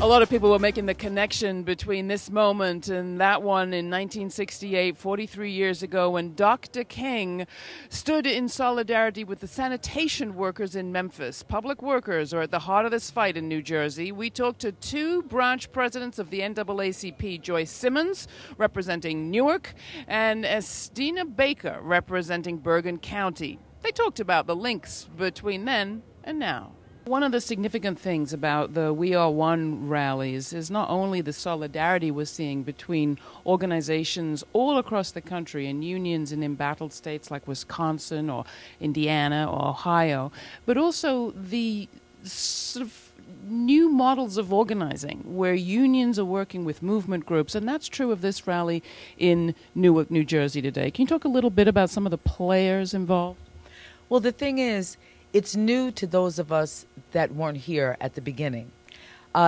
lot of people were making the connection between this moment and that one in 1968, 43 years ago, when Dr. King stood in solidarity with the sanitation workers in Memphis. Public workers are at the heart of this fight in New Jersey. We talked to two branch presidents of the NAACP, Joyce Simmons, representing Newark, and Estina Baker, representing Bergen County. They talked about the links between then and now. One of the significant things about the We Are One rallies is not only the solidarity we're seeing between organizations all across the country and unions in embattled states like Wisconsin or Indiana or Ohio, but also the sort of new models of organizing where unions are working with movement groups, and that's true of this rally in Newark, New Jersey today. Can you talk a little bit about some of the players involved? Well, the thing is, it's new to those of us that weren't here at the beginning.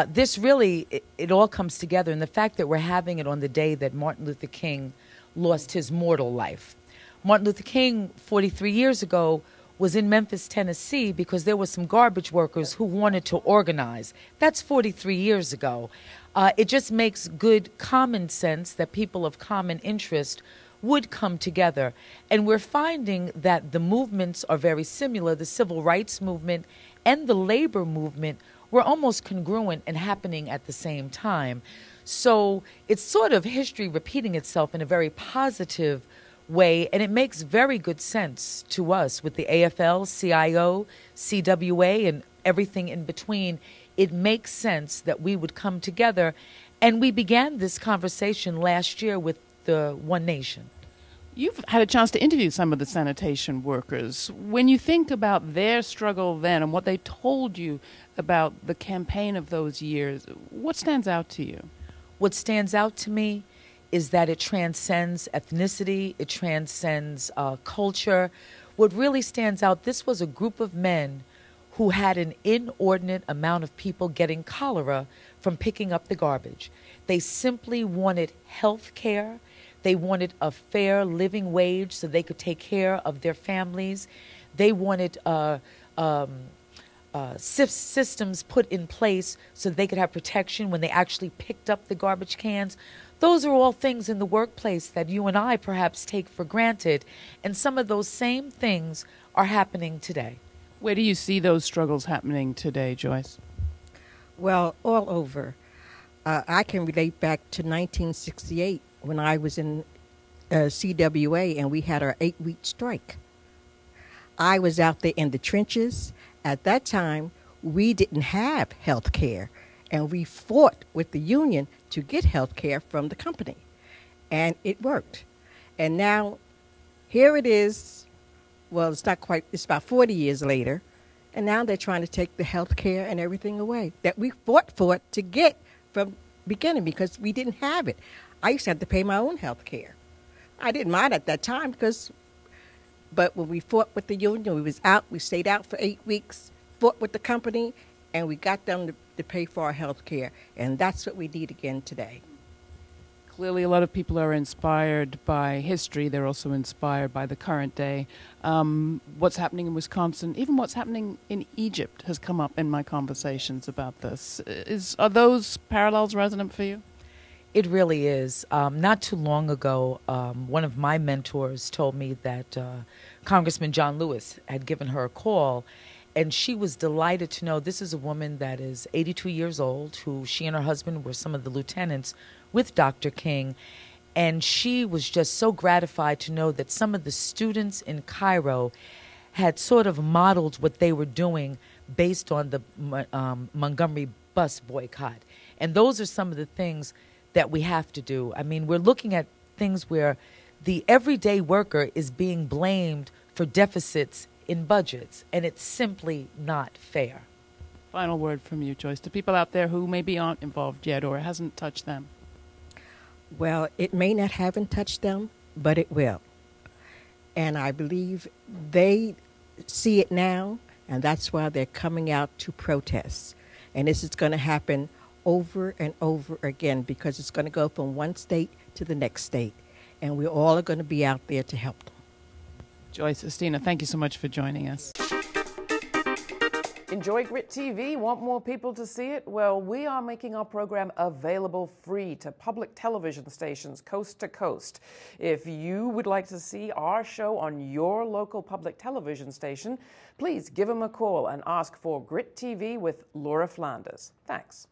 This really, it all comes together in the fact that we're having it on the day that Martin Luther King lost his mortal life. Martin Luther King, 43 years ago, was in Memphis, Tennessee, because there were some garbage workers who wanted to organize. That's 43 years ago. It just makes good common sense that people of common interest would come together. And we're finding that the movements are very similar. The civil rights movement and the labor movement were almost congruent and happening at the same time. So it's sort of history repeating itself in a very positive way, and it makes very good sense to us with the AFL, CIO, CWA, and everything in between. It makes sense that we would come together, and we began this conversation last year with the One Nation. You've had a chance to interview some of the sanitation workers. When you think about their struggle then and what they told you about the campaign of those years, what stands out to you? What stands out to me is that it transcends ethnicity, it transcends culture. What really stands out, this was a group of men who had an inordinate amount of people getting cholera from picking up the garbage. They simply wanted health care. They wanted a fair living wage so they could take care of their families. They wanted systems put in place so they could have protection when they actually picked up the garbage cans. Those are all things in the workplace that you and I perhaps take for granted, and some of those same things are happening today. Where do you see those struggles happening today, Joyce? Well, all over. I can relate back to 1968 when I was in CWA and we had our 8-week strike. I was out there in the trenches. At that time, we didn't have health care, and we fought with the union to get health care from the company, and it worked. And now, here it is, well, it's not quite, it's about 40 years later, and now they're trying to take the health care and everything away that we fought for it to get from the beginning because we didn't have it. I used to have to pay my own health care. I didn't mind at that time but when we fought with the union, we stayed out for 8 weeks, fought with the company, and we got them to pay for our health care. And that's what we need again today. Clearly, a lot of people are inspired by history. They're also inspired by the current day. What's happening in Wisconsin, even what's happening in Egypt has come up in my conversations about this. Are those parallels resonant for you? It really is. Not too long ago, one of my mentors told me that Congressman John Lewis had given her a call, and she was delighted to know this is a woman that is 82 years old, who she and her husband were some of the lieutenants with Dr. King, and she was just so gratified to know that some of the students in Cairo had sort of modeled what they were doing based on the Montgomery bus boycott. And those are some of the things that we have to do. I mean, we're looking at things where the everyday worker is being blamed for deficits in budgets, and it's simply not fair. Final word from you, Joyce, to people out there who maybe aren't involved yet or it hasn't touched them. Well, it may not haven't touched them, but it will. And I believe they see it now, and that's why they're coming out to protest. And this is going to happen over and over again because it's going to go from one state to the next state. And we all are going to be out there to help them. Joyce, Estina, thank you so much for joining us. Enjoy GRITtv? Want more people to see it? Well, we are making our program available free to public television stations coast to coast. If you would like to see our show on your local public television station, please give them a call and ask for GRITtv with Laura Flanders. Thanks.